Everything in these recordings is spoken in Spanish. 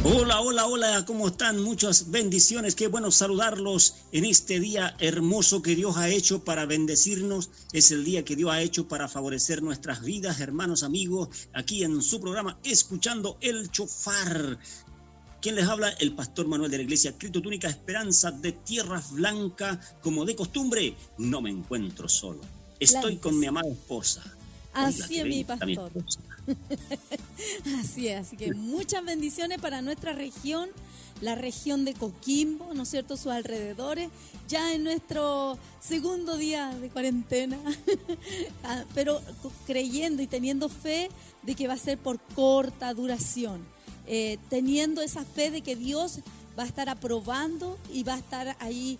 Hola, hola, hola, ¿cómo están? Muchas bendiciones, qué bueno saludarlos en este día hermoso que Dios ha hecho para bendecirnos. Es el día que Dios ha hecho para favorecer nuestras vidas, hermanos, amigos, aquí en su programa Escuchando el Chofar. ¿Quién les habla? El pastor Manuel de la Iglesia Cristo Túnica Esperanza de Tierras Blancas. Como de costumbre, no me encuentro solo. Estoy Claro que con mi sí. amada esposa. Oiga, Así qué es, mi bella está mi pastor. esposa. Así es. Así que muchas bendiciones para nuestra región, la región de Coquimbo, ¿no es cierto? Sus alrededores, ya en nuestro segundo día de cuarentena, pero creyendo y teniendo fe de que va a ser por corta duración, teniendo esa fe de que Dios va a estar aprobando y va a estar ahí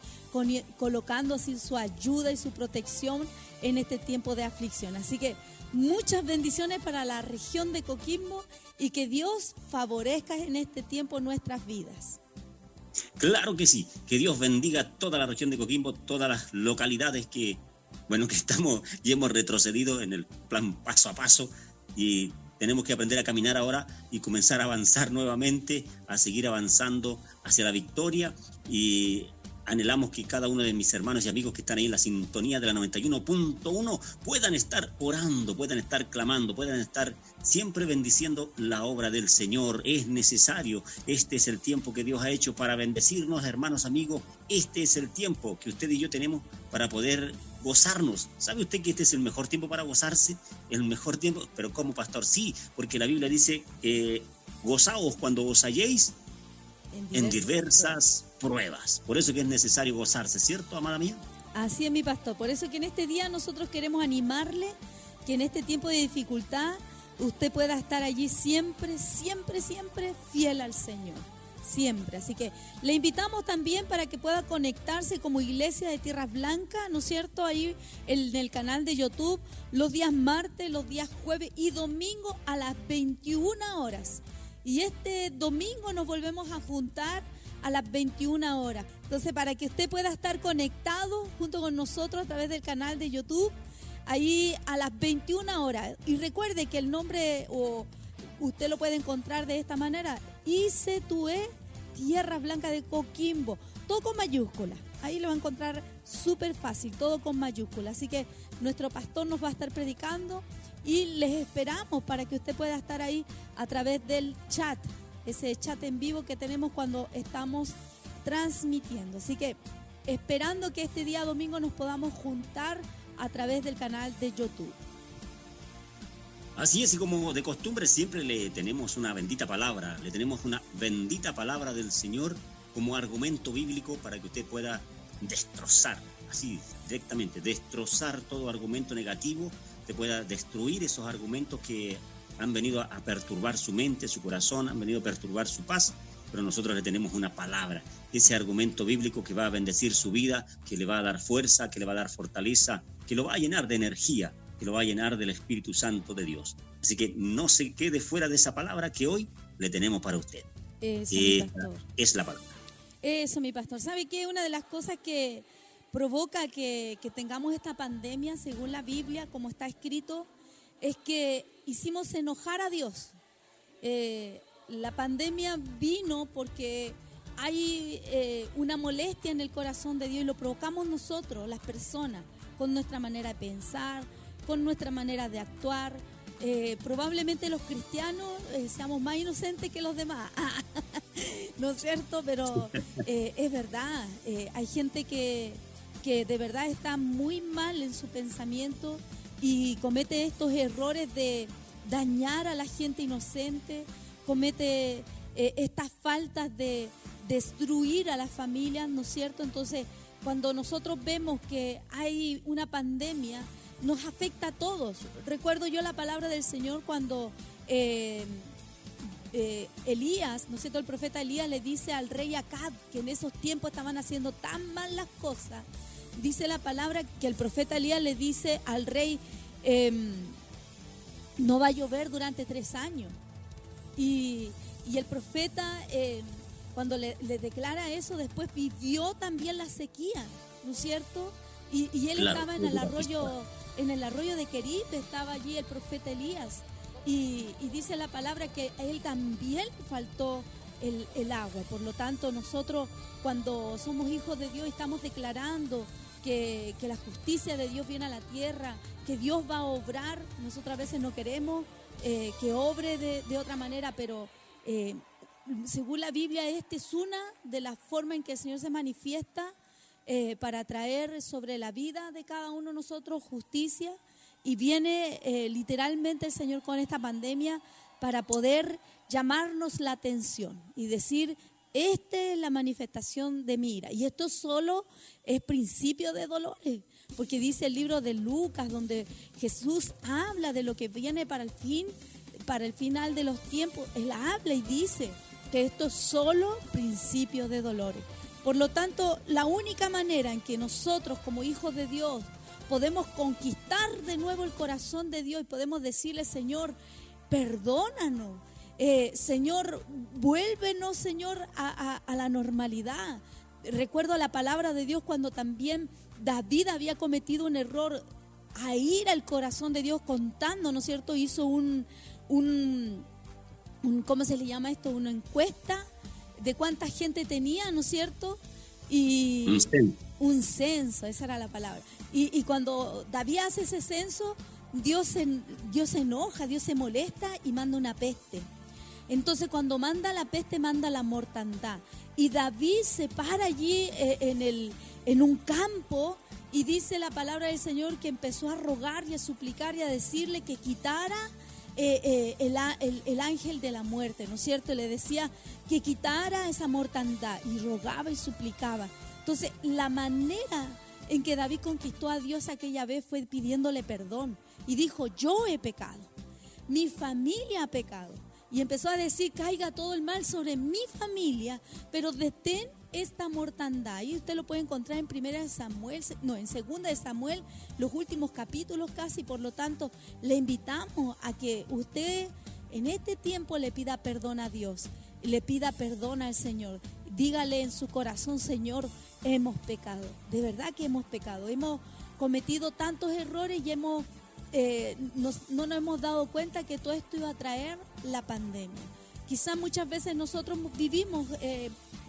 colocando así su ayuda y su protección en este tiempo de aflicción. Así que muchas bendiciones para la región de Coquimbo y que Dios favorezca en este tiempo nuestras vidas. Claro que sí, que Dios bendiga toda la región de Coquimbo, todas las localidades que estamos y hemos retrocedido en el plan paso a paso y tenemos que aprender a caminar ahora y comenzar a avanzar nuevamente, a seguir avanzando hacia la victoria y anhelamos que cada uno de mis hermanos y amigos que están ahí en la sintonía de la 91.1 puedan estar orando, puedan estar clamando, puedan estar siempre bendiciendo la obra del Señor. Es necesario, este es el tiempo que Dios ha hecho para bendecirnos, hermanos, amigos. Este es el tiempo que usted y yo tenemos para poder gozarnos. ¿Sabe usted que este es el mejor tiempo para gozarse? El mejor tiempo, pero ¿cómo, pastor? Sí, porque la Biblia dice, gozaos cuando os halléis en diversas pruebas. Por eso que es necesario gozarse, ¿cierto, amada mía? Así es, mi pastor. Por eso que en este día nosotros queremos animarle que en este tiempo de dificultad usted pueda estar allí siempre, siempre, siempre fiel al Señor. Siempre. Así que le invitamos también para que pueda conectarse como Iglesia de Tierras Blancas, ¿no es cierto? Ahí en el canal de YouTube, los días martes, los días jueves y domingo a las 21 horas. Y este domingo nos volvemos a juntar a las 21 horas. Entonces, para que usted pueda estar conectado junto con nosotros a través del canal de YouTube, ahí a las 21 horas. Y recuerde que el nombre, o usted lo puede encontrar de esta manera, ICTUE Tierras Blancas de Coquimbo, todo con mayúscula. Ahí lo va a encontrar súper fácil, todo con mayúscula. Así que nuestro pastor nos va a estar predicando y les esperamos para que usted pueda estar ahí a través del chat, ese chat en vivo que tenemos cuando estamos transmitiendo. Así que esperando que este día domingo nos podamos juntar a través del canal de YouTube. Así es, y como de costumbre siempre le tenemos una bendita palabra, le tenemos una bendita palabra del Señor como argumento bíblico para que usted pueda destrozar, así directamente, destrozar todo argumento negativo, que pueda destruir esos argumentos que han venido a perturbar su mente, su corazón, han venido a perturbar su paz, pero nosotros le tenemos una palabra, ese argumento bíblico que va a bendecir su vida, que le va a dar fuerza, que le va a dar fortaleza, que lo va a llenar de energía, que lo va a llenar del Espíritu Santo de Dios. Así que no se quede fuera de esa palabra que hoy le tenemos para usted. Eso, mi pastor. Es la palabra. Eso, mi pastor. ¿Sabe qué? Una de las cosas que provoca que tengamos esta pandemia, según la Biblia, como está escrito, es que hicimos enojar a Dios. La pandemia vino porque hay una molestia en el corazón de Dios y lo provocamos nosotros, las personas, con nuestra manera de pensar, con nuestra manera de actuar. Probablemente los cristianos seamos más inocentes que los demás, ¿no es cierto? Pero es verdad, hay gente que de verdad está muy mal en su pensamiento y comete estos errores de dañar a la gente inocente, comete estas faltas de destruir a las familias, ¿no es cierto? Entonces, cuando nosotros vemos que hay una pandemia, nos afecta a todos. Recuerdo yo la palabra del Señor cuando Elías, ¿no es cierto? El profeta Elías le dice al rey Acab que en esos tiempos estaban haciendo tan mal las cosas. Dice la palabra que el profeta Elías le dice al rey, no va a llover durante 3 años. Y el profeta, cuando le declara eso, después vivió también la sequía, ¿no es cierto? Y él claro, estaba en el arroyo de Querib, estaba allí el profeta Elías. Y dice la palabra que a él también faltó el agua. Por lo tanto, nosotros cuando somos hijos de Dios estamos declarando que la justicia de Dios viene a la tierra, que Dios va a obrar. Nosotros a veces no queremos que obre de otra manera, pero según la Biblia, esta es una de las formas en que el Señor se manifiesta para traer sobre la vida de cada uno de nosotros justicia. Y viene literalmente el Señor con esta pandemia para poder llamarnos la atención y decir: esta es la manifestación de mi ira. Y esto solo es principio de dolores, porque dice el libro de Lucas, donde Jesús habla de lo que viene para el final de los tiempos. Él habla y dice que esto es solo principio de dolores. Por lo tanto, la única manera en que nosotros como hijos de Dios podemos conquistar de nuevo el corazón de Dios y podemos decirle: Señor, perdónanos. Señor, vuélvenos, Señor, a la normalidad. Recuerdo la palabra de Dios cuando también David había cometido un error, a ir al corazón de Dios contando, ¿no es cierto? Hizo un ¿cómo se le llama esto? Una encuesta de cuánta gente tenía, ¿no es cierto? Y un censo, esa era la palabra. Y cuando David hace ese censo, Dios se enoja, Dios se molesta y manda una peste. Entonces, cuando manda la peste, manda la mortandad. Y David se para allí en un campo, y dice la palabra del Señor que empezó a rogar y a suplicar y a decirle que quitara el ángel de la muerte, ¿no es cierto? Le decía que quitara esa mortandad y rogaba y suplicaba. Entonces, la manera en que David conquistó a Dios aquella vez fue pidiéndole perdón. Y dijo: yo he pecado, mi familia ha pecado. Y empezó a decir: caiga todo el mal sobre mi familia, pero detén esta mortandad. Y usted lo puede encontrar en 2 de Samuel, los últimos capítulos casi. Por lo tanto, le invitamos a que usted en este tiempo le pida perdón a Dios, le pida perdón al Señor. Dígale en su corazón: Señor, hemos pecado, de verdad que hemos pecado, hemos cometido tantos errores y no nos hemos dado cuenta que todo esto iba a traer la pandemia. Quizás muchas veces nosotros vivimos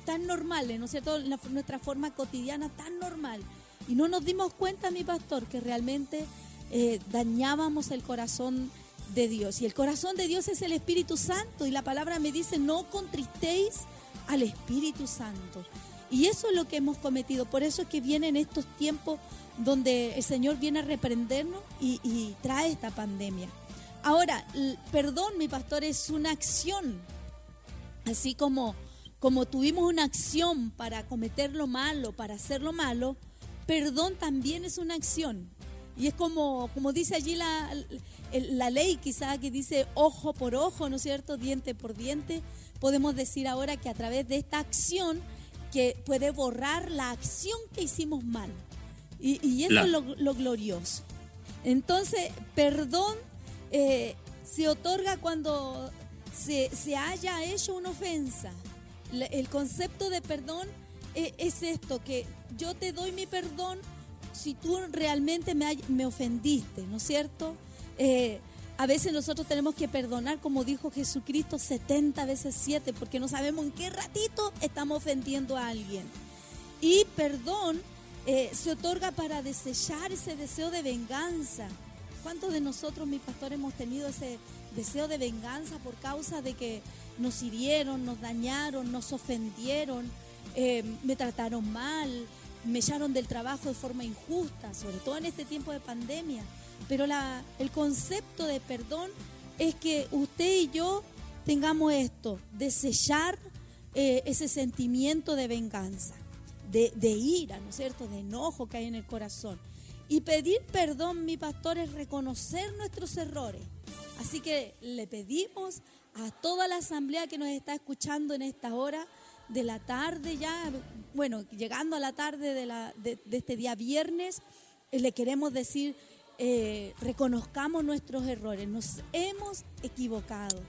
tan normales, ¿no es cierto? Nuestra forma cotidiana tan normal, y no nos dimos cuenta, mi pastor, que realmente dañábamos el corazón de Dios. Y el corazón de Dios es el Espíritu Santo, y la palabra me dice: no contristéis al Espíritu Santo. Y eso es lo que hemos cometido. Por eso es que vienen estos tiempos donde el Señor viene a reprendernos y trae esta pandemia. Ahora, perdón, mi pastor, es una acción. Así como tuvimos una acción para cometer lo malo, para hacer lo malo, perdón también es una acción. Y es como dice allí la ley, quizá, que dice ojo por ojo, ¿no es cierto? Diente por diente. Podemos decir ahora que a través de esta acción, que puede borrar la acción que hicimos mal. Y eso es lo glorioso. Entonces, perdón se otorga cuando se haya hecho una ofensa. El concepto de perdón es esto: que yo te doy mi perdón si tú realmente me ofendiste, ¿no es cierto? A veces nosotros tenemos que perdonar, como dijo Jesucristo, 70 veces 7, porque no sabemos en qué ratito estamos ofendiendo a alguien. Y perdón se otorga para desechar ese deseo de venganza. ¿Cuántos de nosotros, mi pastor, hemos tenido ese deseo de venganza por causa de que nos hirieron, nos dañaron, nos ofendieron, me trataron mal, me echaron del trabajo de forma injusta, sobre todo en este tiempo de pandemia? Pero el concepto de perdón es que usted y yo tengamos esto: desechar ese sentimiento de venganza, de ira, ¿no es cierto?, de enojo que hay en el corazón. Y pedir perdón, mi pastor, es reconocer nuestros errores. Así que le pedimos a toda la asamblea que nos está escuchando en esta hora de la tarde, ya, bueno, llegando a la tarde de este día viernes, le queremos decir: reconozcamos nuestros errores. Nos hemos equivocado,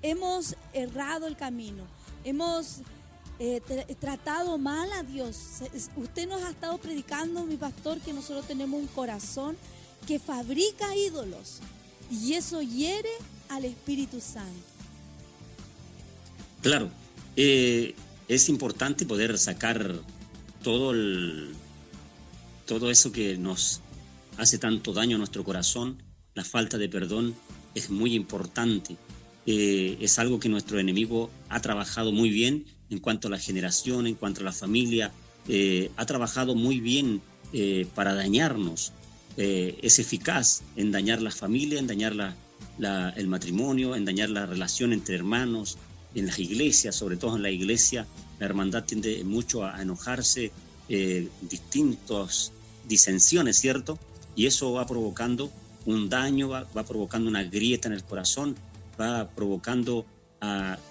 hemos errado el camino, hemos tratado mal a Dios. Usted nos ha estado predicando, mi pastor, que nosotros tenemos un corazón que fabrica ídolos, y eso hiere al Espíritu Santo. Claro, Es importante poder sacar todo, todo eso que nos hace tanto daño a nuestro corazón. La falta de perdón es muy importante. Es algo que nuestro enemigo ha trabajado muy bien en cuanto a la generación, en cuanto a la familia. Ha trabajado muy bien para dañarnos. Es eficaz en dañar la familia, en dañar el matrimonio, en dañar la relación entre hermanos, en las iglesias, sobre todo en la iglesia. La hermandad tiende mucho a enojarse, distintas disensiones, ¿cierto? Y eso va provocando un daño, va provocando una grieta en el corazón, va provocando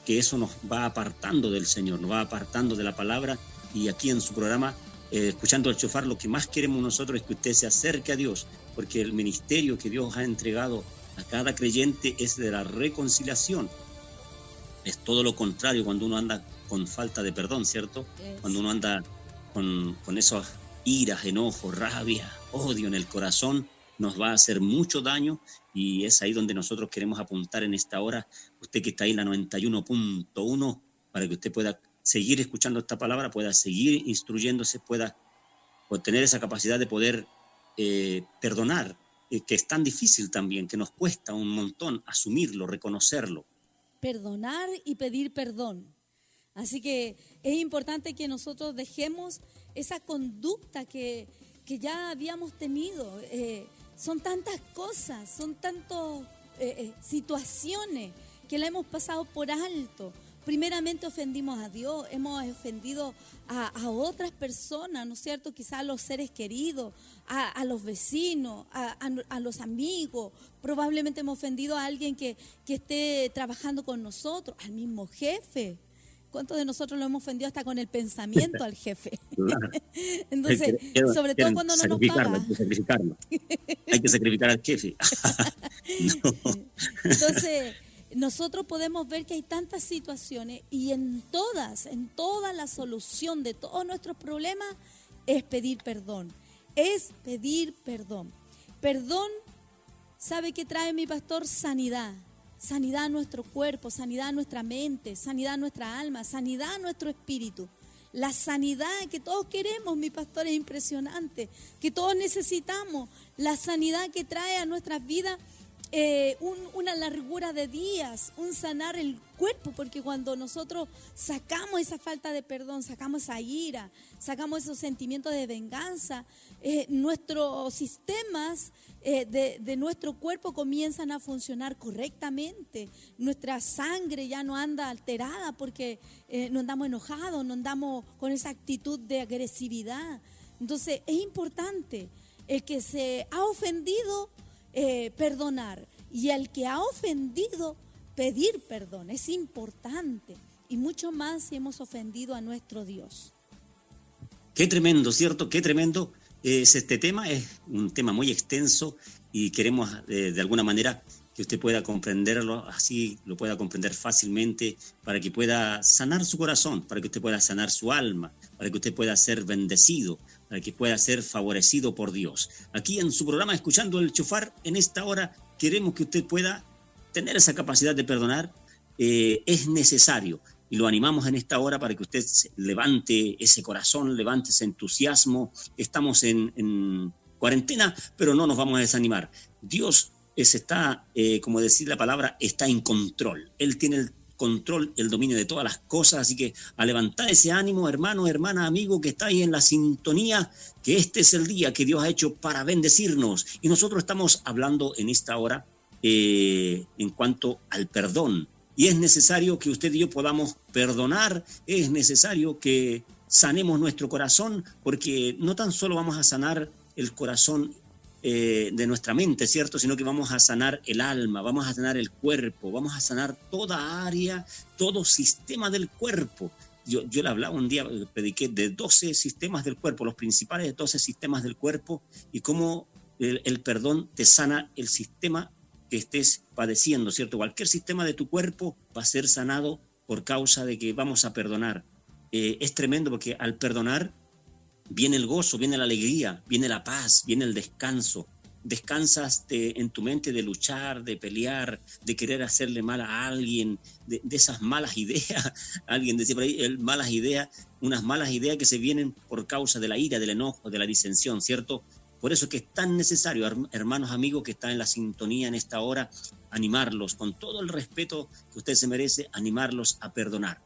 que eso nos va apartando del Señor, nos va apartando de la palabra. Y aquí en su programa, escuchando el shofar, lo que más queremos nosotros es que usted se acerque a Dios, porque el ministerio que Dios ha entregado a cada creyente es de la reconciliación. Es todo lo contrario cuando uno anda con falta de perdón, ¿cierto? Cuando uno anda con esas iras, enojos, rabia, odio en el corazón, nos va a hacer mucho daño, y es ahí donde nosotros queremos apuntar en esta hora. Usted que está ahí en la 91.1, para que usted pueda seguir escuchando esta palabra, pueda seguir instruyéndose, pueda tener esa capacidad de poder perdonar, que es tan difícil también, que nos cuesta un montón asumirlo, reconocerlo. Perdonar y pedir perdón. Así que es importante que nosotros dejemos esa conducta que ya habíamos tenido. Son tantas cosas, son tantas situaciones que la hemos pasado por alto. Primeramente ofendimos a Dios, hemos ofendido a otras personas, ¿no es cierto? Quizás a los seres queridos, a los vecinos, a los amigos. Probablemente hemos ofendido a alguien que esté trabajando con nosotros, al mismo jefe. ¿Cuántos de nosotros lo hemos ofendido hasta con el pensamiento al jefe? Claro. Entonces, sobre todo cuando no nos paga. Hay que sacrificarlo. Hay que sacrificar al jefe. No. Entonces, nosotros podemos ver que hay tantas situaciones, y en toda la solución de todos nuestros problemas es pedir perdón. Es pedir perdón. Perdón, ¿sabe qué trae, mi pastor? Sanidad. Sanidad a nuestro cuerpo, sanidad a nuestra mente, sanidad a nuestra alma, sanidad a nuestro espíritu. La sanidad que todos queremos, mi pastor, es impresionante, que todos necesitamos. La sanidad que trae a nuestras vidas una largura de días, un sanar el cuerpo, porque cuando nosotros sacamos esa falta de perdón, sacamos esa ira, sacamos esos sentimientos de venganza, nuestros sistemas de nuestro cuerpo comienzan a funcionar correctamente. Nuestra sangre ya no anda alterada porque no andamos enojados, no andamos con esa actitud de agresividad. Entonces es importante el que se ha ofendido, perdonar, y al que ha ofendido, pedir perdón. Es importante, y mucho más si hemos ofendido a nuestro Dios. Qué tremendo, ¿cierto? Qué tremendo es este tema. Es un tema muy extenso y queremos de alguna manera que usted pueda comprenderlo, así lo pueda comprender fácilmente, para que pueda sanar su corazón, para que usted pueda sanar su alma, para que usted pueda ser bendecido, para que pueda ser favorecido por Dios. Aquí en su programa, Escuchando el Shofar, en esta hora queremos que usted pueda tener esa capacidad de perdonar. Es necesario, y lo animamos en esta hora para que usted levante ese corazón, levante ese entusiasmo. Estamos en cuarentena, pero no nos vamos a desanimar. Dios está, como decir la palabra, está en control. Él tiene el control, el dominio de todas las cosas, así que a levantar ese ánimo, hermano, hermana, amigo que está ahí en la sintonía, que este es el día que Dios ha hecho para bendecirnos, y nosotros estamos hablando en esta hora en cuanto al perdón, y es necesario que usted y yo podamos perdonar, es necesario que sanemos nuestro corazón, porque no tan solo vamos a sanar el corazón de nuestra mente, ¿cierto? Sino que vamos a sanar el alma, vamos a sanar el cuerpo, vamos a sanar toda área, todo sistema del cuerpo. Yo le hablaba un día, prediqué de 12 sistemas del cuerpo, los principales 12 sistemas del cuerpo, y cómo el perdón te sana el sistema que estés padeciendo, ¿cierto? Cualquier sistema de tu cuerpo va a ser sanado por causa de que vamos a perdonar. Es tremendo, porque al perdonar viene el gozo, viene la alegría, viene la paz, viene el descanso, descansas en tu mente de luchar, de pelear, de querer hacerle mal a alguien, de esas malas ideas. Alguien decía por ahí, unas malas ideas que se vienen por causa de la ira, del enojo, de la disensión, ¿cierto? Por eso es que es tan necesario, hermanos, amigos que están en la sintonía en esta hora, animarlos con todo el respeto que usted se merece, animarlos a perdonar.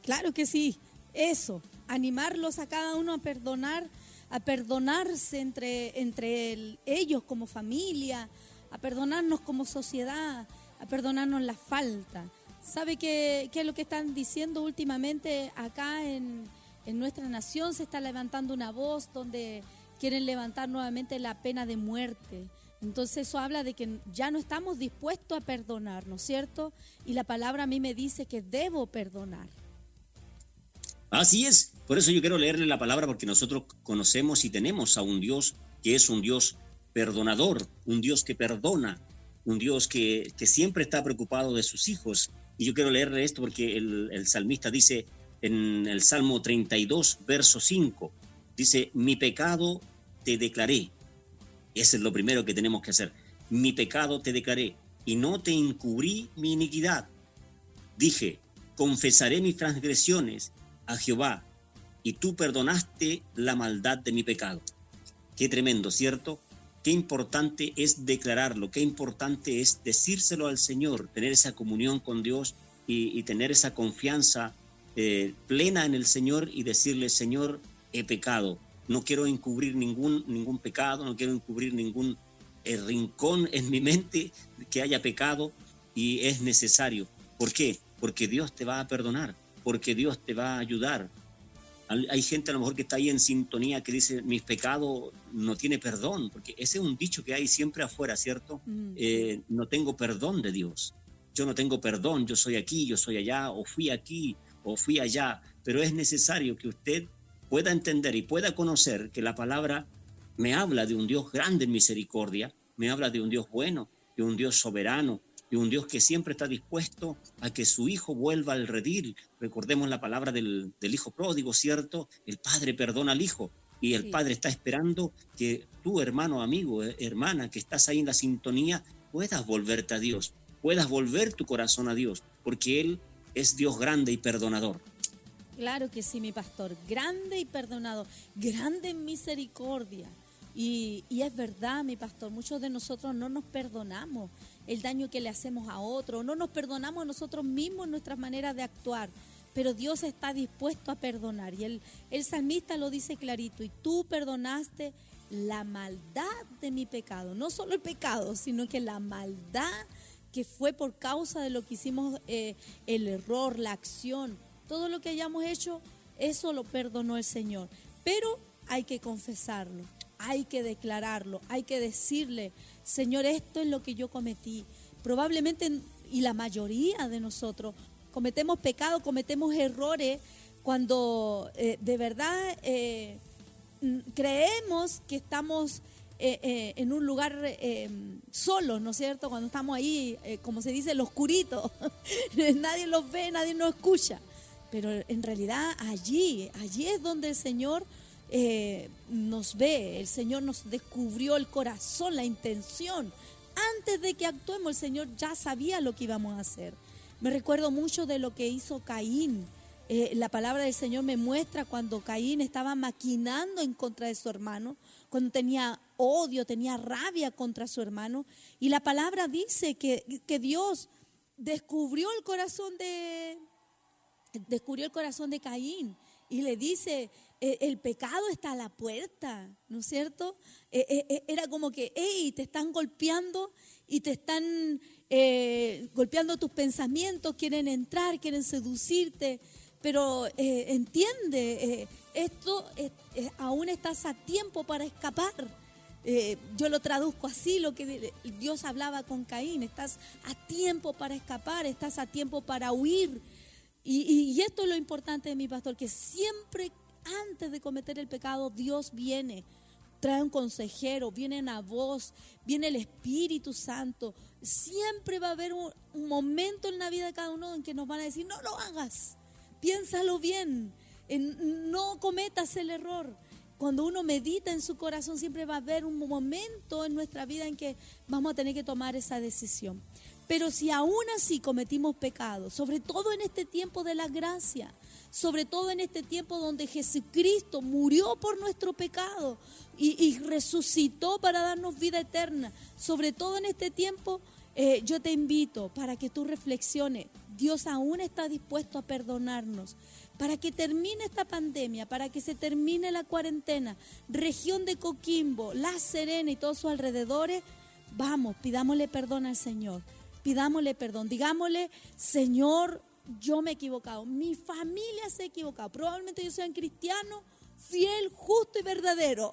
Claro que sí, eso, animarlos a cada uno a perdonar, a perdonarse entre ellos como familia, a perdonarnos como sociedad, a perdonarnos la falta. ¿Sabe qué es lo que están diciendo últimamente acá en nuestra nación? Se está levantando una voz donde quieren levantar nuevamente la pena de muerte. Entonces eso habla de que ya no estamos dispuestos a perdonar, ¿no es cierto? Y la palabra a mí me dice que debo perdonar. Así es, por eso yo quiero leerle la palabra, porque nosotros conocemos y tenemos a un Dios que es un Dios perdonador, un Dios que perdona, un Dios que siempre está preocupado de sus hijos. Y yo quiero leerle esto porque el salmista dice en el Salmo 32, verso 5, dice, mi pecado te declaré. Ese es lo primero que tenemos que hacer. Mi pecado te declaré y no te encubrí mi iniquidad. Dije, confesaré mis transgresiones a Jehová y tú perdonaste la maldad de mi pecado. Qué tremendo, ¿cierto? Qué importante es declararlo, qué importante es decírselo al Señor, tener esa comunión con Dios y tener esa confianza plena en el Señor y decirle, Señor, he pecado. No quiero encubrir ningún pecado, no quiero encubrir ningún rincón en mi mente que haya pecado, y es necesario. ¿Por qué? Porque Dios te va a perdonar, porque Dios te va a ayudar. Hay gente a lo mejor que está ahí en sintonía que dice, mis pecados no tiene perdón, porque ese es un dicho que hay siempre afuera, ¿cierto? No tengo perdón de Dios, yo no tengo perdón, yo soy aquí, yo soy allá, o fui aquí, o fui allá, pero es necesario que usted pueda entender y pueda conocer que la palabra me habla de un Dios grande en misericordia, me habla de un Dios bueno, de un Dios soberano, de un Dios que siempre está dispuesto a que su hijo vuelva al redil. Recordemos la palabra del hijo pródigo, ¿cierto? El padre perdona al hijo y el padre está esperando que tú, hermano, amigo, hermana, que estás ahí en la sintonía, puedas volverte a Dios, puedas volver tu corazón a Dios, porque Él es Dios grande y perdonador. Claro que sí, mi pastor, grande y perdonador, grande en misericordia. Y es verdad, mi pastor, muchos de nosotros no nos perdonamos el daño que le hacemos a otro, no nos perdonamos nosotros mismos nuestras maneras de actuar, pero Dios está dispuesto a perdonar. Y el salmista lo dice clarito, y tú perdonaste la maldad de mi pecado, no solo el pecado, sino que la maldad que fue por causa de lo que hicimos, el error, la acción, todo lo que hayamos hecho, eso lo perdonó el Señor. Pero hay que confesarlo, hay que declararlo, hay que decirle, Señor, esto es lo que yo cometí. Probablemente, y la mayoría de nosotros, cometemos pecados, cometemos errores cuando de verdad creemos que estamos en un lugar solo, ¿no es cierto? Cuando estamos ahí, como se dice, el oscurito, nadie los ve, nadie nos escucha. Pero en realidad allí es donde el Señor nos ve, el Señor nos descubrió el corazón, la intención. Antes de que actuemos, el Señor ya sabía lo que íbamos a hacer. Me recuerdo mucho de lo que hizo Caín. La palabra del Señor me muestra cuando Caín estaba maquinando en contra de su hermano, cuando tenía odio, tenía rabia contra su hermano. Y la palabra dice que Dios descubrió el corazón de Caín y le dice, el pecado está a la puerta, ¿no es cierto? Era como que, hey, te están golpeando y te están golpeando tus pensamientos, quieren entrar, quieren seducirte, pero entiende, esto aún estás a tiempo para escapar. Yo lo traduzco así, lo que Dios hablaba con Caín, estás a tiempo para escapar, estás a tiempo para huir. Y esto es lo importante de mi pastor, que siempre antes de cometer el pecado Dios viene, trae un consejero, viene una voz, viene el Espíritu Santo. Siempre va a haber un momento en la vida de cada uno en que nos van a decir, no lo hagas, piénsalo bien, no cometas el error. cuando uno medita en su corazón, siempre va a haber un momento en nuestra vida en que vamos a tener que tomar esa decisión. Pero si aún así cometimos pecados, sobre todo en este tiempo de la gracia, sobre todo en este tiempo donde Jesucristo murió por nuestro pecado y resucitó para darnos vida eterna, sobre todo en este tiempo, yo te invito para que tú reflexiones. Dios aún está dispuesto a perdonarnos. Para que termine esta pandemia, para que se termine la cuarentena, región de Coquimbo, La Serena y todos sus alrededores, vamos, pidámosle perdón al Señor. Pidámosle perdón, digámosle: Señor, yo me he equivocado, mi familia se ha equivocado, probablemente yo sea un cristiano fiel, justo y verdadero,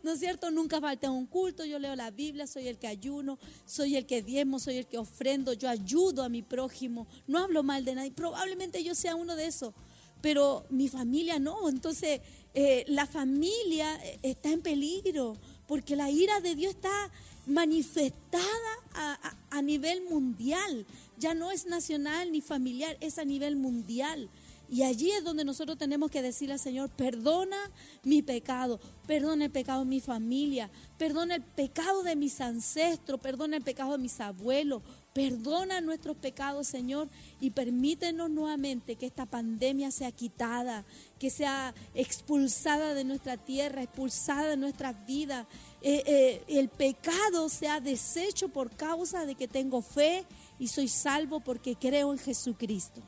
¿no es cierto? Nunca falta un culto, yo leo la Biblia, soy el que ayuno, soy el que diezmo, soy el que ofrendo, yo ayudo a mi prójimo, no hablo mal de nadie, probablemente yo sea uno de esos, pero mi familia no. Entonces la familia está en peligro, porque la ira de Dios está manifestada a nivel mundial. Ya no es nacional ni familiar, es a nivel mundial. Y allí es donde nosotros tenemos que decirle al Señor: perdona mi pecado, perdona el pecado de mi familia, perdona el pecado de mis ancestros, perdona el pecado de mis abuelos, perdona nuestros pecados, Señor, y permítenos nuevamente que esta pandemia sea quitada, que sea expulsada de nuestra tierra, expulsada de nuestras vidas, el pecado sea deshecho por causa de que tengo fe y soy salvo porque creo en Jesucristo.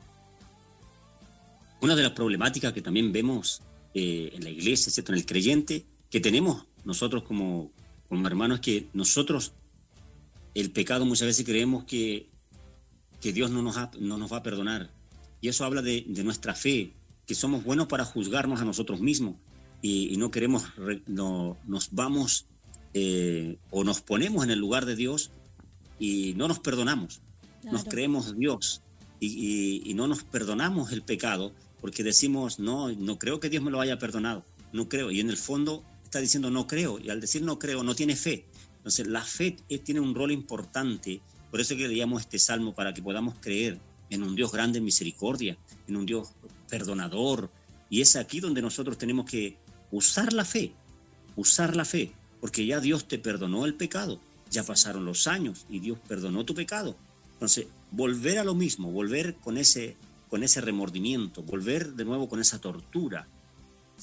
Una de las problemáticas que también vemos en la iglesia, ¿cierto?, en el creyente, que tenemos nosotros como hermanos, es que nosotros, el pecado, muchas veces creemos que Dios no nos va a perdonar. Y eso habla de nuestra fe, que somos buenos para juzgarnos a nosotros mismos y no queremos, nos vamos o nos ponemos en el lugar de Dios y no nos perdonamos. Claro. Nos creemos Dios y no nos perdonamos el pecado porque decimos: no creo que Dios me lo haya perdonado, no creo. Y en el fondo está diciendo no creo, y al decir no creo no tiene fe. Entonces la fe tiene un rol importante. Por eso que leíamos este salmo, para que podamos creer en un Dios grande en misericordia, en un Dios perdonador. Y es aquí donde nosotros tenemos que usar la fe, porque ya Dios te perdonó el pecado, ya pasaron los años y Dios perdonó tu pecado. Entonces, volver a lo mismo, volver con ese remordimiento, volver de nuevo con esa tortura.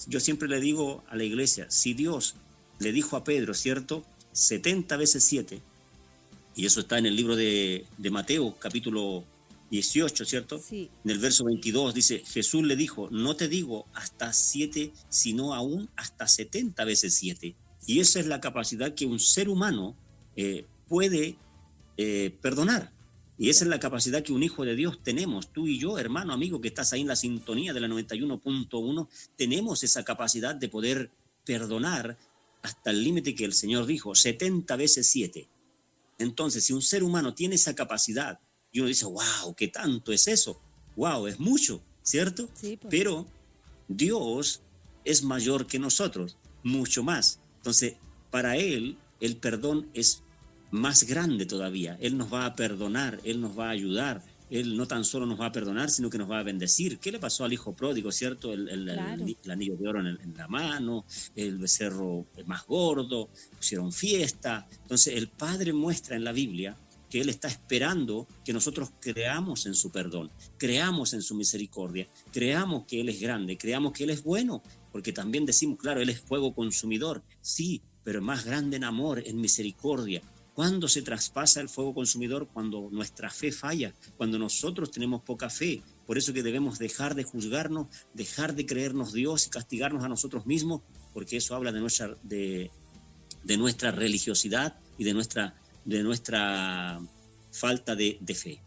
Yo siempre le digo a la iglesia: si Dios le dijo a Pedro, ¿cierto?, 70 veces 7, y eso está en el libro de Mateo, capítulo 18, ¿cierto? Sí. En el verso 22 dice: Jesús le dijo: no te digo hasta 7, sino aún hasta 70 veces 7. Y esa es la capacidad que un ser humano puede perdonar. Y esa es la capacidad que un hijo de Dios tenemos. Tú y yo, hermano, amigo, que estás ahí en la sintonía de la 91.1, tenemos esa capacidad de poder perdonar hasta el límite que el Señor dijo, 70 veces 7. Entonces, si un ser humano tiene esa capacidad y uno dice: wow, ¿qué tanto es eso? Wow, es mucho, ¿cierto? Sí, pues. Pero Dios es mayor que nosotros, mucho más. Entonces, para Él, el perdón es más grande todavía. Él nos va a perdonar, Él nos va a ayudar. Él no tan solo nos va a perdonar, sino que nos va a bendecir. ¿Qué le pasó al hijo pródigo, cierto? Claro. El anillo de oro en la mano, el becerro más gordo, pusieron fiesta. Entonces el Padre muestra en la Biblia que Él está esperando que nosotros creamos en su perdón, creamos en su misericordia, creamos que Él es grande, creamos que Él es bueno, porque también decimos, claro, Él es fuego consumidor, sí, pero más grande en amor, en misericordia. ¿Cuándo se traspasa el fuego consumidor? Cuando nuestra fe falla, cuando nosotros tenemos poca fe. Por eso que debemos dejar de juzgarnos, dejar de creernos Dios y castigarnos a nosotros mismos, porque eso habla de nuestra religiosidad y de nuestra falta de fe.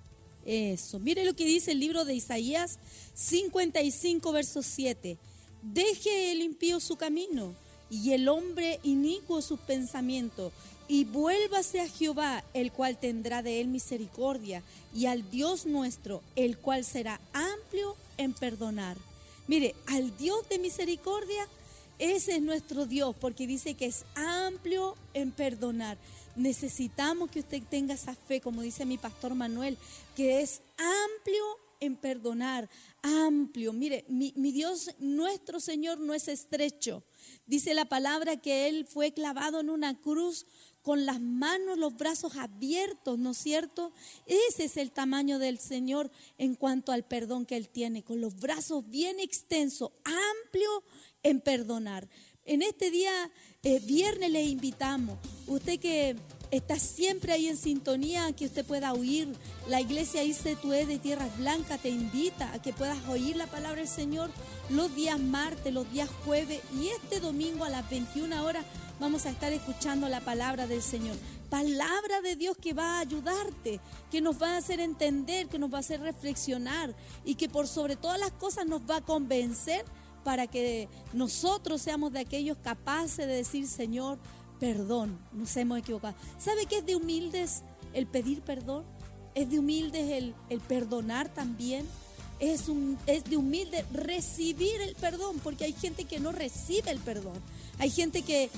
Eso, mire lo que dice el libro de Isaías 55, verso 7. Deje el impío su camino y el hombre inicuo sus pensamientos, y vuélvase a Jehová, el cual tendrá de él misericordia, y al Dios nuestro, el cual será amplio en perdonar. Mire, al Dios de misericordia, ese es nuestro Dios, porque dice que es amplio en perdonar. Necesitamos que usted tenga esa fe, como dice mi pastor Manuel, que es amplio en perdonar, amplio. Mire, mi Dios, nuestro Señor no es estrecho. Dice la palabra que Él fue clavado en una cruz con las manos, los brazos abiertos, ¿no es cierto? Ese es el tamaño del Señor en cuanto al perdón que Él tiene, con los brazos bien extensos, amplio en perdonar. En este día, viernes, le invitamos, usted que está siempre ahí en sintonía, que usted pueda oír. La iglesia ICTUE de Tierras Blancas te invita a que puedas oír la palabra del Señor los días martes, los días jueves, y este domingo a las 21 horas vamos a estar escuchando la palabra del Señor. Palabra de Dios que va a ayudarte, que nos va a hacer entender, que nos va a hacer reflexionar y que por sobre todas las cosas nos va a convencer para que nosotros seamos de aquellos capaces de decir: Señor, perdón, nos hemos equivocado. ¿Sabe qué es de humildes el pedir perdón? Es de humildes el perdonar también. Es de humilde recibir el perdón, porque hay gente que no recibe el perdón. Hay gente que,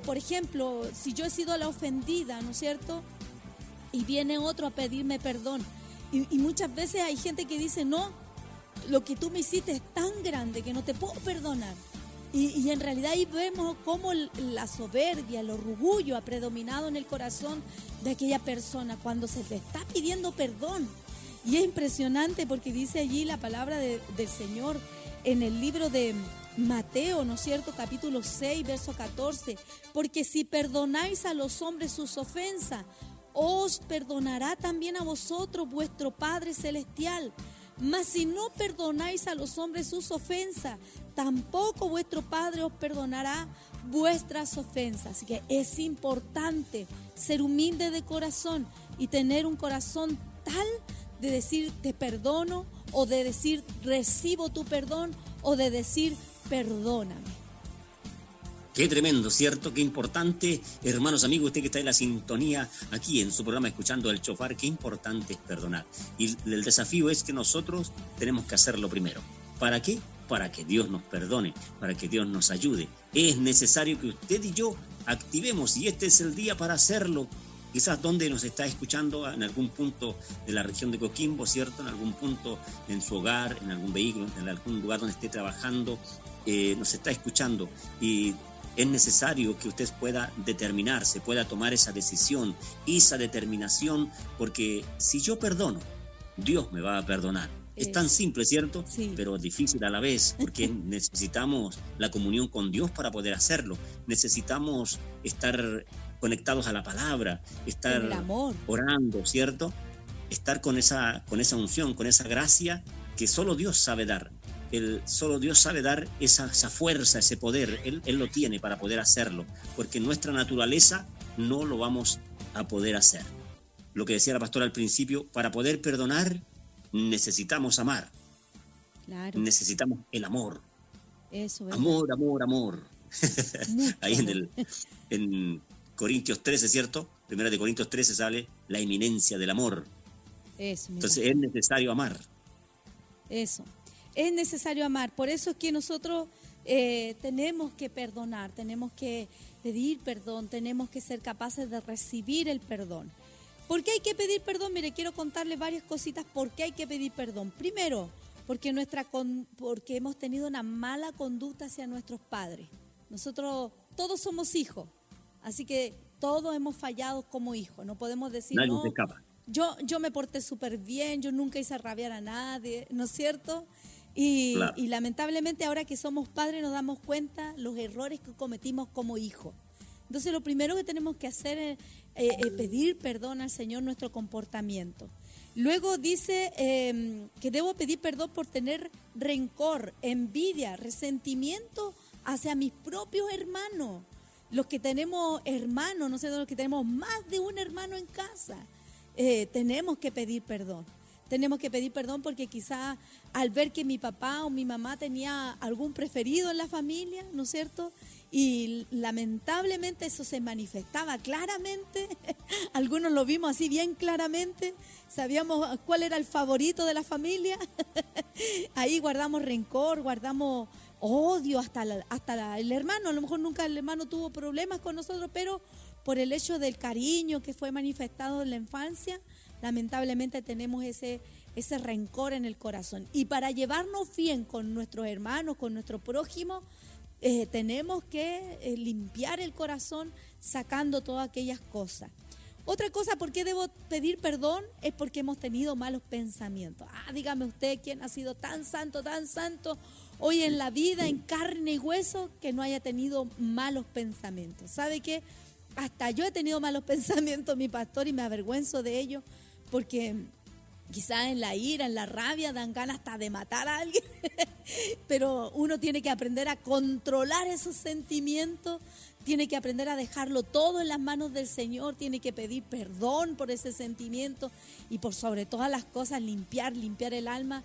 por ejemplo, si yo he sido la ofendida, ¿no es cierto? Y viene otro a pedirme perdón. Y muchas veces hay gente que dice: no, lo que tú me hiciste es tan grande que no te puedo perdonar. Y en realidad ahí vemos cómo la soberbia, el orgullo ha predominado en el corazón de aquella persona cuando se le está pidiendo perdón. Y es impresionante porque dice allí la palabra del Señor en el libro de Mateo, ¿no es cierto? Capítulo 6, verso 14. Porque si perdonáis a los hombres sus ofensas, os perdonará también a vosotros vuestro Padre Celestial. Mas si no perdonáis a los hombres sus ofensas, tampoco vuestro Padre os perdonará vuestras ofensas. Así que es importante ser humilde de corazón y tener un corazón tal de decir: te perdono, o de decir: recibo tu perdón, o de decir: perdóname. Qué tremendo, ¿cierto? Qué importante, hermanos, amigos, usted que está en la sintonía aquí en su programa Escuchando el Chofar, qué importante es perdonar. Y el desafío es que nosotros tenemos que hacerlo primero. ¿Para qué? Para que Dios nos perdone, para que Dios nos ayude. Es necesario que usted y yo activemos, y este es el día para hacerlo. Quizás donde nos está escuchando, en algún punto de la región de Coquimbo, ¿cierto? En algún punto en su hogar, en algún vehículo, en algún lugar donde esté trabajando, nos está escuchando. Y es necesario que usted pueda determinarse, pueda tomar esa decisión, esa determinación, porque si yo perdono, Dios me va a perdonar. Es tan simple, ¿cierto? Sí. Pero difícil a la vez, porque necesitamos la comunión con Dios para poder hacerlo. Necesitamos estar conectados a la palabra, estar orando, ¿cierto? Estar con esa unción, con esa gracia que solo Dios sabe dar. Solo Dios sabe dar esa fuerza, ese poder. Él lo tiene para poder hacerlo, porque en nuestra naturaleza no lo vamos a poder hacer. Lo que decía la pastora al principio: para poder perdonar necesitamos amar. Claro. Necesitamos el amor. Eso es. Amor, amor, amor. Ahí amor. en Corintios 13, ¿cierto? Primera de Corintios 13 sale la eminencia del amor. Eso. Entonces es necesario amar. Eso. Es necesario amar. Por eso es que nosotros tenemos que perdonar, tenemos que pedir perdón, tenemos que ser capaces de recibir el perdón. ¿Por qué hay que pedir perdón? Mire, quiero contarles varias cositas por qué hay que pedir perdón. Primero, porque hemos tenido una mala conducta hacia nuestros padres. Nosotros todos somos hijos, así que todos hemos fallado como hijos. No podemos decir: nadie no, se escapa. Yo me porté súper bien, yo nunca hice rabiar a nadie, ¿no es cierto? Y lamentablemente ahora que somos padres nos damos cuenta los errores que cometimos como hijos. Entonces lo primero que tenemos que hacer es pedir perdón al Señor nuestro comportamiento. Luego dice que debo pedir perdón por tener rencor, envidia, resentimiento hacia mis propios hermanos. Los que tenemos hermanos, no sé, los que tenemos más de un hermano en casa, tenemos que pedir perdón. Tenemos que pedir perdón porque quizá al ver que mi papá o mi mamá tenía algún preferido en la familia, ¿no es cierto? Y lamentablemente eso se manifestaba claramente. Algunos lo vimos así bien claramente. Sabíamos cuál era el favorito de la familia. Ahí guardamos rencor, guardamos odio hasta el hermano. A lo mejor nunca el hermano tuvo problemas con nosotros, pero por el hecho del cariño que fue manifestado en la infancia, lamentablemente tenemos ese ese rencor en el corazón. Y para llevarnos bien con nuestros hermanos, con nuestro prójimo, tenemos que limpiar el corazón sacando todas aquellas cosas. Otra cosa, ¿por qué debo pedir perdón? Es porque hemos tenido malos pensamientos. Dígame usted, ¿quién ha sido tan santo hoy en la vida, en carne y hueso, que no haya tenido malos pensamientos? ¿Sabe qué? Hasta yo he tenido malos pensamientos, mi pastor, y me avergüenzo de ello, porque quizás en la ira, en la rabia, dan ganas hasta de matar a alguien, pero uno tiene que aprender a controlar esos sentimientos, tiene que aprender a dejarlo todo en las manos del Señor, tiene que pedir perdón por ese sentimiento y por sobre todas las cosas limpiar el alma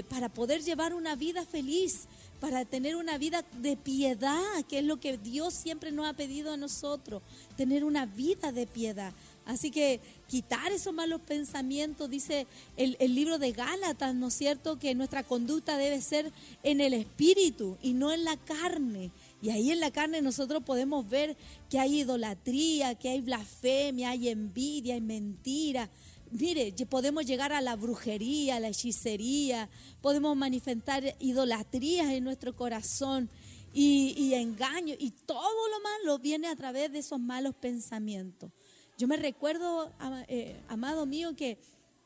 para poder llevar una vida feliz, para tener una vida de piedad, que es lo que Dios siempre nos ha pedido a nosotros, tener una vida de piedad. Así que quitar esos malos pensamientos, dice el libro de Gálatas, ¿no es cierto?, que nuestra conducta debe ser en el espíritu y no en la carne. Y ahí en la carne nosotros podemos ver que hay idolatría, que hay blasfemia, hay envidia, hay mentira. Mire, podemos llegar a la brujería, a la hechicería, podemos manifestar idolatrías en nuestro corazón y engaño, y todo lo malo viene a través de esos malos pensamientos. Yo me recuerdo, amado mío, que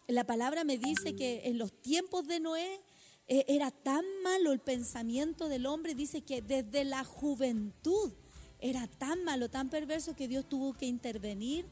la palabra me dice que en los tiempos de Noé era tan malo el pensamiento del hombre, dice que desde la juventud era tan malo, tan perverso, que Dios tuvo que intervenir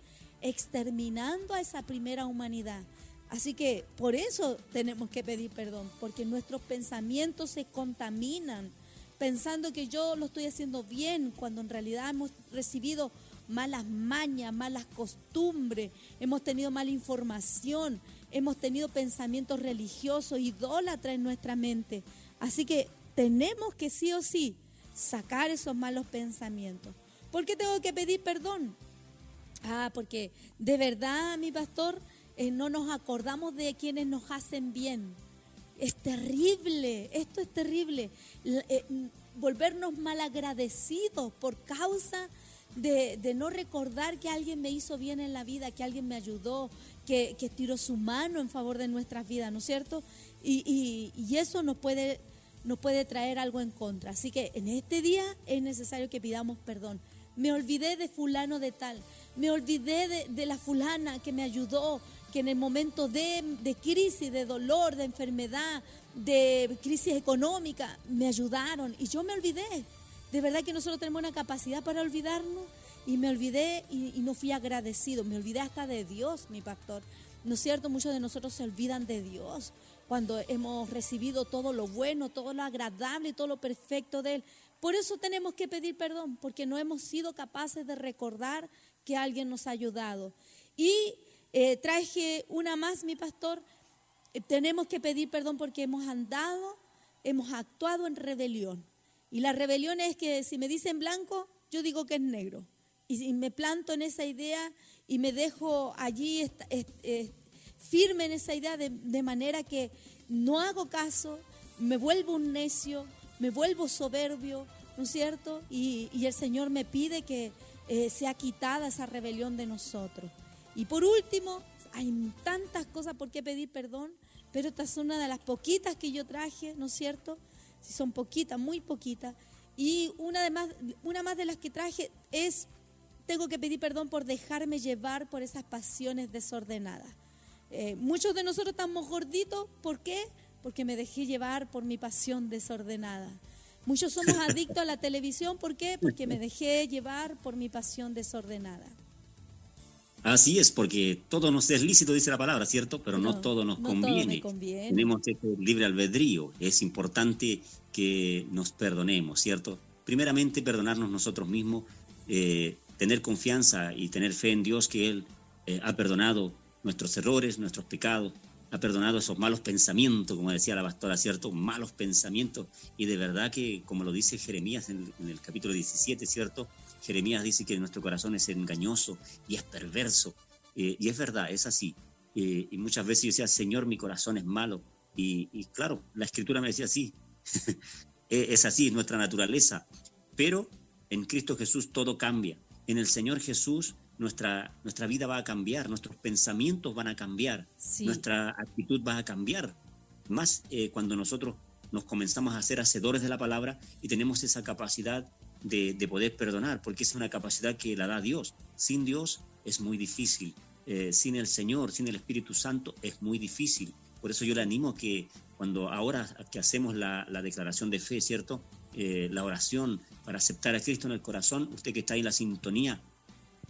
exterminando a esa primera humanidad. Así que por eso tenemos que pedir perdón, porque nuestros pensamientos se contaminan pensando que yo lo estoy haciendo bien, cuando en realidad hemos recibido malas mañas, malas costumbres, hemos tenido mala información, hemos tenido pensamientos religiosos, idólatras en nuestra mente. Así que tenemos que sí o sí sacar esos malos pensamientos. ¿Por qué tengo que pedir perdón? Porque de verdad, mi pastor, no nos acordamos de quienes nos hacen bien. Es terrible, esto es terrible. Volvernos malagradecidos por causa de no recordar que alguien me hizo bien en la vida, que alguien me ayudó, que tiró su mano en favor de nuestras vidas, ¿no es cierto? Y eso nos puede traer algo en contra. Así que en este día es necesario que pidamos perdón. Me olvidé de fulano de tal, me olvidé de la fulana que me ayudó, que en el momento de crisis, de dolor, de enfermedad, de crisis económica, me ayudaron y yo me olvidé. De verdad que nosotros tenemos una capacidad para olvidarnos, y me olvidé y no fui agradecido. Me olvidé hasta de Dios, mi pastor. ¿No es cierto? Muchos de nosotros se olvidan de Dios cuando hemos recibido todo lo bueno, todo lo agradable y todo lo perfecto de Él. Por eso tenemos que pedir perdón, porque no hemos sido capaces de recordar que alguien nos ha ayudado. Y traje una más, mi pastor. Tenemos que pedir perdón porque hemos actuado en rebelión. Y la rebelión es que si me dicen blanco, yo digo que es negro. Y si me planto en esa idea y me dejo allí firme en esa idea de manera que no hago caso, me vuelvo un necio, me vuelvo soberbio, ¿no es cierto? Y el Señor me pide que sea quitada esa rebelión de nosotros. Y por último, hay tantas cosas por qué pedir perdón, pero esta es una de las poquitas que yo traje, ¿no es cierto? Si son poquitas, muy poquitas. Y una más de las que traje es: tengo que pedir perdón por dejarme llevar por esas pasiones desordenadas. Muchos de nosotros estamos gorditos, ¿por qué? Porque me dejé llevar por mi pasión desordenada. Muchos somos adictos a la televisión, ¿por qué? Porque me dejé llevar por mi pasión desordenada. Así es, porque todo nos es lícito, dice la palabra, ¿cierto? Pero no todo nos conviene. Todo me conviene. Tenemos este libre albedrío. Es importante que nos perdonemos, ¿cierto? Primeramente, perdonarnos nosotros mismos, tener confianza y tener fe en Dios, que Él ha perdonado nuestros errores, nuestros pecados, ha perdonado esos malos pensamientos, como decía la pastora, ¿cierto? Malos pensamientos. Y de verdad que, como lo dice Jeremías en el capítulo 17, ¿cierto? Jeremías dice que nuestro corazón es engañoso y es perverso. Y es verdad, es así. Y muchas veces yo decía: Señor, mi corazón es malo. Y claro, la Escritura me decía así. Es así, es nuestra naturaleza. Pero en Cristo Jesús todo cambia. En el Señor Jesús nuestra vida va a cambiar, nuestros pensamientos van a cambiar, Sí. nuestra actitud va a cambiar. Más cuando nosotros nos comenzamos a ser hacedores de la palabra y tenemos esa capacidad de poder perdonar, porque es una capacidad que la da Dios. Sin Dios es muy difícil. Sin el Señor, sin el Espíritu Santo es muy difícil. Por eso yo le animo que cuando ahora que hacemos la declaración de fe, ¿cierto? La oración para aceptar a Cristo en el corazón, usted que está ahí en la sintonía,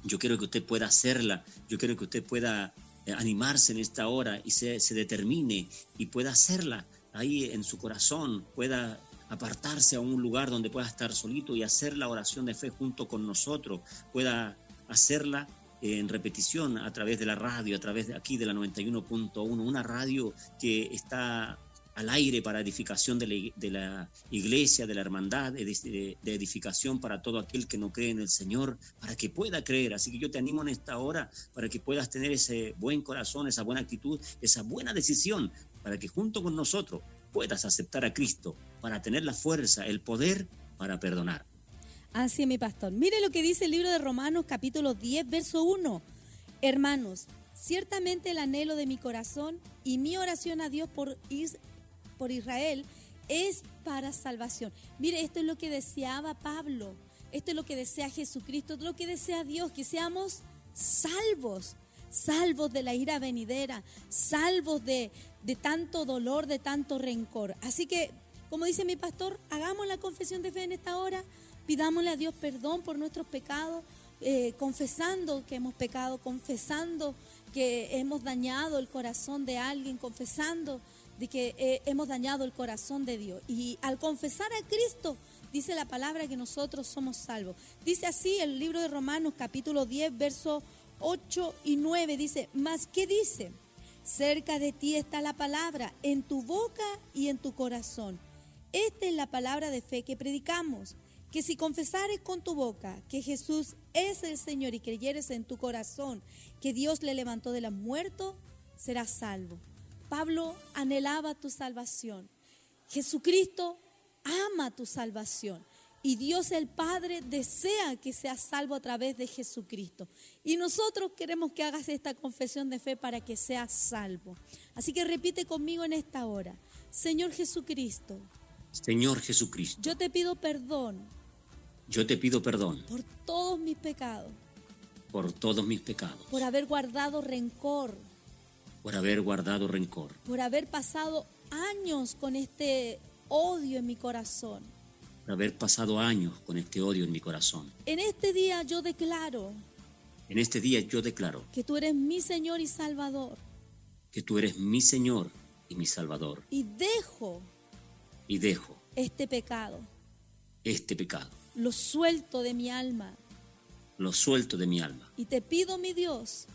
yo quiero que usted pueda hacerla, yo quiero que usted pueda animarse en esta hora y se determine y pueda hacerla ahí en su corazón, pueda apartarse a un lugar donde pueda estar solito y hacer la oración de fe junto con nosotros, pueda hacerla en repetición a través de la radio, a través de aquí de la 91.1, una radio que está al aire para edificación de la iglesia, de la hermandad, de edificación para todo aquel que no cree en el Señor, para que pueda creer. Así que yo te animo en esta hora para que puedas tener ese buen corazón, esa buena actitud, esa buena decisión, para que junto con nosotros puedas aceptar a Cristo, para tener la fuerza, el poder para perdonar. Así es, mi pastor. Mire lo que dice el libro de Romanos, capítulo 10, verso 1. Hermanos, ciertamente el anhelo de mi corazón y mi oración a Dios por Israel es para salvación. Mire, esto es lo que deseaba Pablo, esto es lo que desea Jesucristo, esto es lo que desea Dios, que seamos salvos, salvos de la ira venidera, salvos de tanto dolor, de tanto rencor. Así que, como dice mi pastor, hagamos la confesión de fe en esta hora, pidámosle a Dios perdón por nuestros pecados, confesando que hemos pecado, confesando que hemos dañado el corazón de alguien, confesando de que hemos dañado el corazón de Dios. Y al confesar a Cristo, dice la palabra que nosotros somos salvos. Dice así el libro de Romanos, capítulo 10, versos 8 y 9, dice, ¿mas qué dice? Cerca de ti está la palabra, en tu boca y en tu corazón. Esta es la palabra de fe que predicamos, que si confesares con tu boca que Jesús es el Señor y creyeres en tu corazón que Dios le levantó de los muertos, serás salvo. Pablo anhelaba tu salvación. Jesucristo ama tu salvación. Y Dios el Padre desea que seas salvo a través de Jesucristo. Y nosotros queremos que hagas esta confesión de fe para que seas salvo. Así que repite conmigo en esta hora. Señor Jesucristo. Señor Jesucristo. Yo te pido perdón. Yo te pido perdón. Por todos mis pecados. Por todos mis pecados. Por haber guardado rencor. Por haber guardado rencor. Por haber pasado años con este odio en mi corazón. Por haber pasado años con este odio en mi corazón. En este día yo declaro. En este día yo declaro. Que tú eres mi Señor y Salvador. Que tú eres mi Señor y mi Salvador. Y dejo. Este pecado. Lo suelto de mi alma. Lo suelto de mi alma. Y te pido, mi Dios.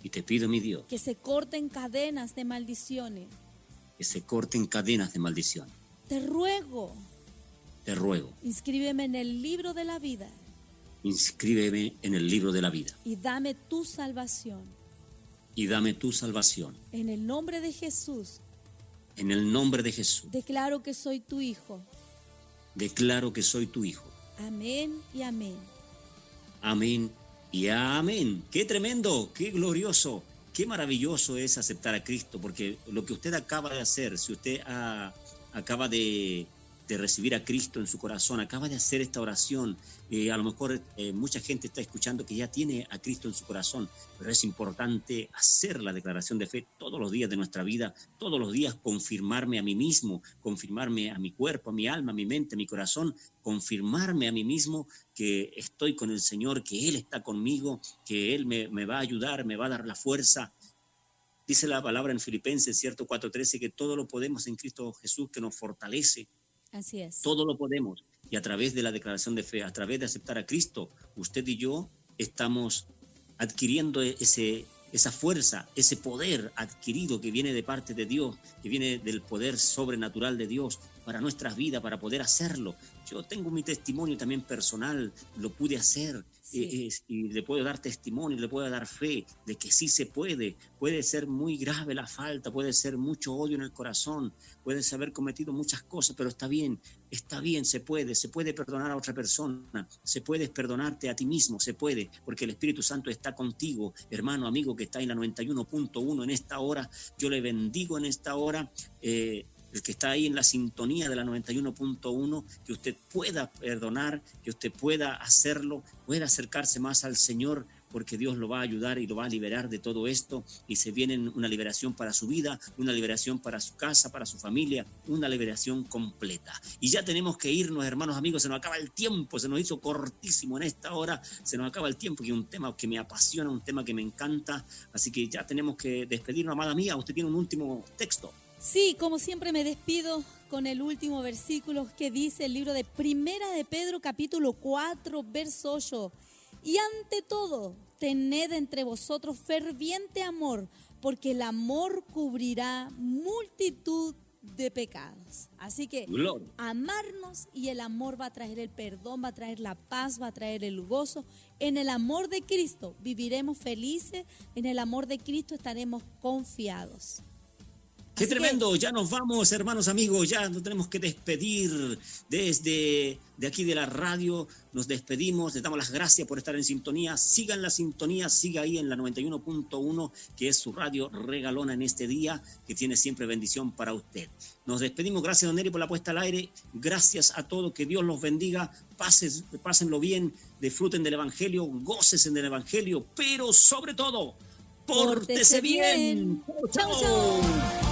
Y te pido, mi Dios. Que se corten cadenas de maldiciones. Que se corten cadenas de maldición. Te ruego. Inscríbeme en el libro de la vida. Inscríbeme en el libro de la vida. Y dame tu salvación. En el nombre de Jesús. En el nombre de Jesús. Declaro que soy tu hijo. Amén y amén. Amén y amén. Qué tremendo, qué glorioso, qué maravilloso es aceptar a Cristo, porque lo que usted acaba de hacer, si usted acaba de recibir a Cristo en su corazón, acaba de hacer esta oración, a lo mejor mucha gente está escuchando que ya tiene a Cristo en su corazón, pero es importante hacer la declaración de fe todos los días de nuestra vida, todos los días confirmarme a mí mismo, confirmarme a mi cuerpo, a mi alma, a mi mente, a mi corazón, confirmarme a mí mismo que estoy con el Señor, que Él está conmigo, que Él me va a ayudar, me va a dar la fuerza. Dice la palabra en Filipenses, ¿cierto? 4:13, que todo lo podemos en Cristo Jesús que nos fortalece. Así es. Todo lo podemos. Y a través de la declaración de fe, a través de aceptar a Cristo, usted y yo estamos adquiriendo esa fuerza, ese poder adquirido que viene de parte de Dios, que viene del poder sobrenatural de Dios, para nuestras vidas, para poder hacerlo. Yo tengo mi testimonio también personal, lo pude hacer. Sí. Y le puedo dar testimonio, le puedo dar fe de que sí se puede. Puede ser muy grave la falta, puede ser mucho odio en el corazón, puedes haber cometido muchas cosas, pero está bien, se puede perdonar a otra persona, se puede perdonarte a ti mismo, se puede, porque el Espíritu Santo está contigo, hermano, amigo que está en la 91.1 en esta hora. Yo le bendigo en esta hora. El que está ahí en la sintonía de la 91.1, que usted pueda perdonar, que usted pueda hacerlo, pueda acercarse más al Señor, porque Dios lo va a ayudar y lo va a liberar de todo esto, y se viene una liberación para su vida, una liberación para su casa, para su familia, una liberación completa. Y ya tenemos que irnos, hermanos, amigos, se nos acaba el tiempo, se nos hizo cortísimo en esta hora, se nos acaba el tiempo, que es un tema que me apasiona, un tema que me encanta, así que ya tenemos que despedirnos, amada mía. Usted tiene un último texto. Sí, como siempre me despido con el último versículo que dice el libro de Primera de Pedro, capítulo 4, verso 8. Y ante todo, tened entre vosotros ferviente amor, porque el amor cubrirá multitud de pecados. Así que Gloria. amarnos, y el amor va a traer el perdón, va a traer la paz, va a traer el gozo. En el amor de Cristo viviremos felices, en el amor de Cristo estaremos confiados. ¡Qué Así tremendo! Ya nos vamos, hermanos, amigos, ya nos tenemos que despedir desde de aquí de la radio. Nos despedimos, les damos las gracias por estar en sintonía. Sigan la sintonía, siga ahí en la 91.1, que es su radio regalona en este día, que tiene siempre bendición para usted. Nos despedimos, gracias, don Neri, por la puesta al aire. Gracias a todos, que Dios los bendiga. Pásenlo bien, disfruten del Evangelio, gócense del Evangelio, pero sobre todo, pórtese bien. Chau, chau.